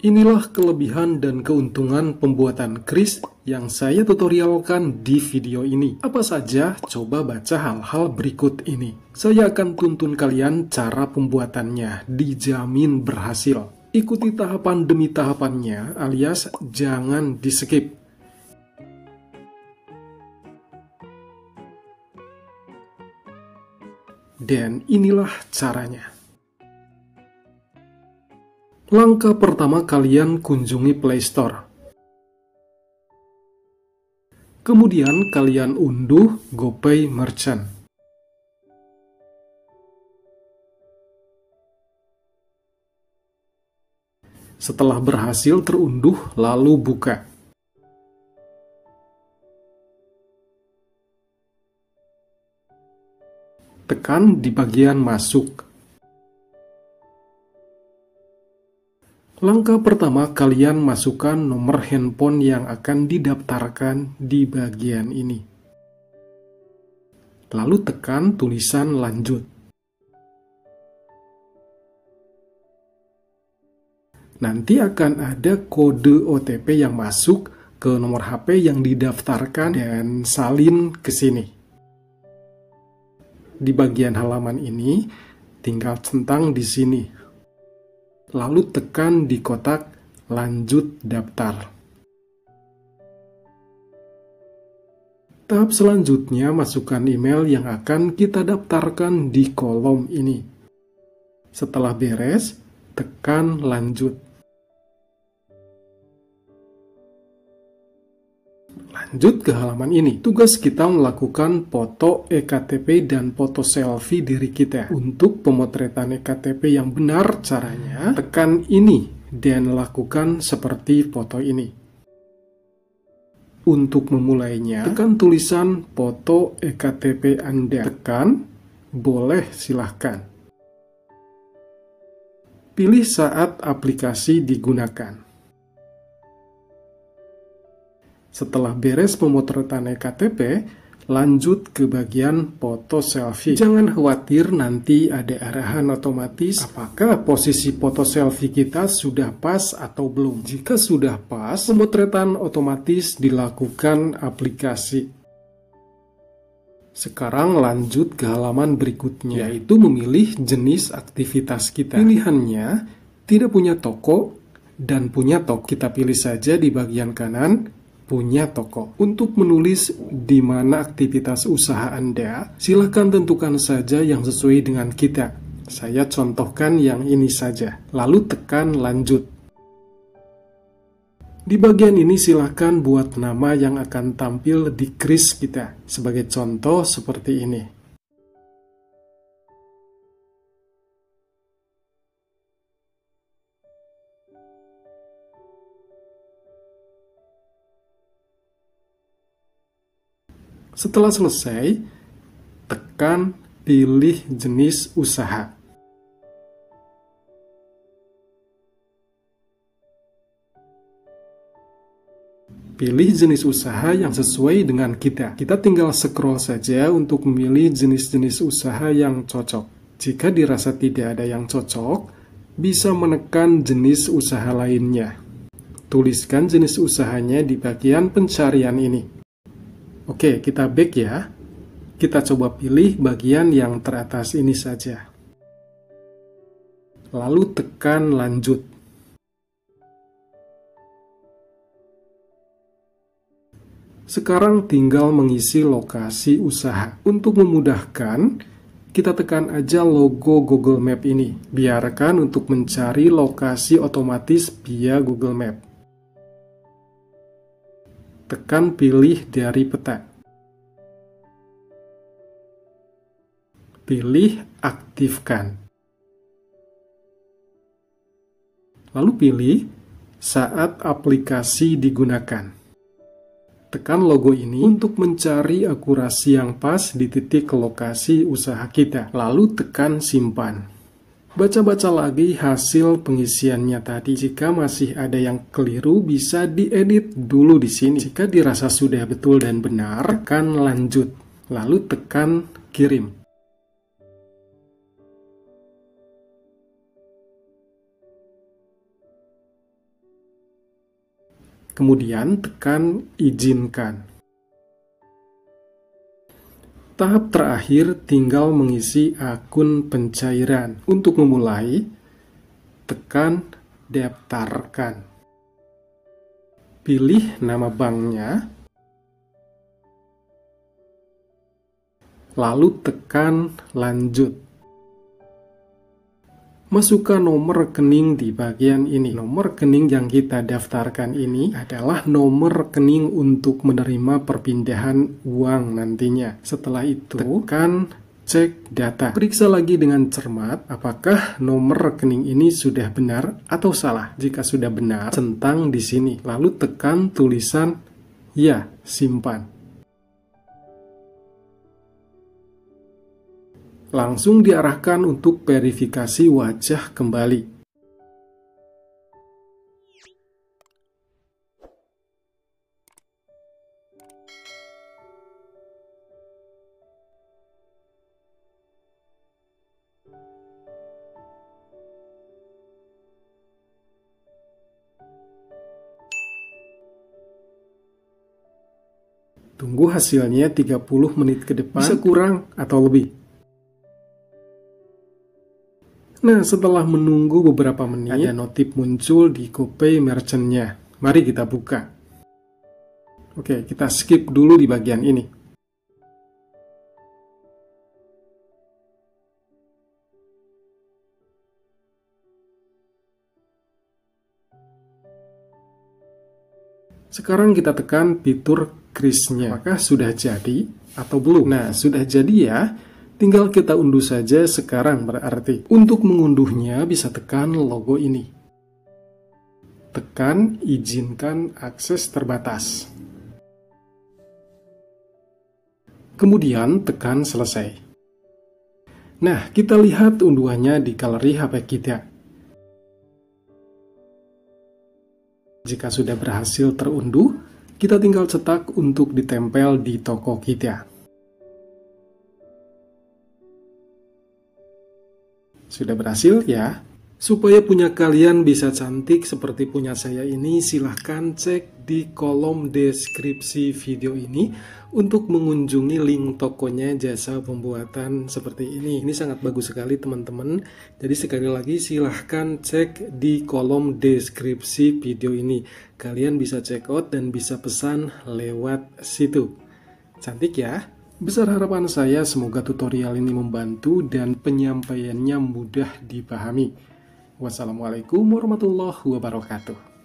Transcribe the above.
Inilah kelebihan dan keuntungan pembuatan kris yang saya tutorialkan di video ini. Apa saja? Coba baca hal-hal berikut ini. Saya akan tuntun kalian cara pembuatannya, dijamin berhasil. Ikuti tahapan demi tahapannya, alias jangan di-skip. Dan inilah caranya. Langkah pertama, kalian kunjungi Play Store. Kemudian kalian unduh GoPay Merchant. Setelah berhasil terunduh, lalu buka. Tekan di bagian masuk. Langkah pertama, kalian masukkan nomor handphone yang akan didaftarkan di bagian ini. Lalu tekan tulisan lanjut. Nanti akan ada kode OTP yang masuk ke nomor HP yang didaftarkan dan salin ke sini. Di bagian halaman ini, tinggal centang di sini. Lalu tekan di kotak lanjut daftar. Tahap selanjutnya, masukkan email yang akan kita daftarkan di kolom ini. Setelah beres, tekan lanjut. Lanjut ke halaman ini. Tugas kita melakukan foto ektp dan foto selfie diri kita. Untuk pemotretan ektp yang benar, caranya tekan ini dan lakukan seperti foto ini. Untuk memulainya, tekan tulisan foto ektp Anda. Tekan, boleh silahkan. Pilih saat aplikasi digunakan. Setelah beres pemotretan ektp, lanjut ke bagian foto selfie. Jangan khawatir, nanti ada arahan otomatis apakah posisi foto selfie kita sudah pas atau belum. Jika sudah pas, pemotretan otomatis dilakukan aplikasi. Sekarang lanjut ke halaman berikutnya, yaitu memilih jenis aktivitas kita. Pilihannya tidak punya toko dan punya toko. Kita pilih saja di bagian kanan, punya toko. Untuk menulis di mana aktivitas usaha Anda, silahkan tentukan saja yang sesuai dengan kita. Saya contohkan yang ini saja. Lalu tekan lanjut. Di bagian ini silahkan buat nama yang akan tampil di kris kita. Sebagai contoh seperti ini. Setelah selesai, tekan pilih jenis usaha. Pilih jenis usaha yang sesuai dengan kita. Kita tinggal scroll saja untuk memilih jenis-jenis usaha yang cocok. Jika dirasa tidak ada yang cocok, bisa menekan jenis usaha lainnya. Tuliskan jenis usahanya di bagian pencarian ini. Oke, kita back ya. Kita coba pilih bagian yang teratas ini saja. Lalu tekan lanjut. Sekarang tinggal mengisi lokasi usaha. Untuk memudahkan, kita tekan aja logo Google Map ini. Biarkan untuk mencari lokasi otomatis via Google Map. Tekan pilih dari peta. Pilih aktifkan. Lalu pilih saat aplikasi digunakan. Tekan logo ini untuk mencari akurasi yang pas di titik lokasi usaha kita. Lalu tekan simpan. Baca-baca lagi hasil pengisiannya tadi. Jika masih ada yang keliru, bisa diedit dulu di sini. Jika dirasa sudah betul dan benar, tekan lanjut. Lalu tekan kirim. Kemudian tekan izinkan. Tahap terakhir tinggal mengisi akun pencairan. Untuk memulai, tekan daftarkan. Pilih nama banknya, lalu tekan lanjut. Masukkan nomor rekening di bagian ini. Nomor rekening yang kita daftarkan ini adalah nomor rekening untuk menerima perpindahan uang nantinya. Setelah itu, tekan cek data. Periksa lagi dengan cermat apakah nomor rekening ini sudah benar atau salah. Jika sudah benar, centang di sini. Lalu tekan tulisan ya, simpan. Langsung diarahkan untuk verifikasi wajah kembali. Tunggu hasilnya 30 menit ke depan, bisa kurang atau lebih. Nah, setelah menunggu beberapa menit, ada notif muncul di GoPay merchant-nya. Mari kita buka. Oke, kita skip dulu di bagian ini. Sekarang kita tekan fitur kris-nya. Apakah sudah jadi atau belum? Nah, sudah jadi ya. Tinggal kita unduh saja sekarang berarti. Untuk mengunduhnya bisa tekan logo ini. Tekan izinkan akses terbatas. Kemudian tekan selesai. Nah, kita lihat unduhannya di galeri HP kita. Jika sudah berhasil terunduh, kita tinggal cetak untuk ditempel di toko kita. Sudah berhasil ya? Supaya punya kalian bisa cantik seperti punya saya ini, silahkan cek di kolom deskripsi video ini untuk mengunjungi link tokonya jasa pembuatan seperti ini. Ini sangat bagus sekali teman-teman. Jadi sekali lagi silahkan cek di kolom deskripsi video ini. Kalian bisa check out dan bisa pesan lewat situ. Cantik ya? Besar harapan saya semoga tutorial ini membantu dan penyampaiannya mudah dipahami. Wassalamualaikum warahmatullahi wabarakatuh.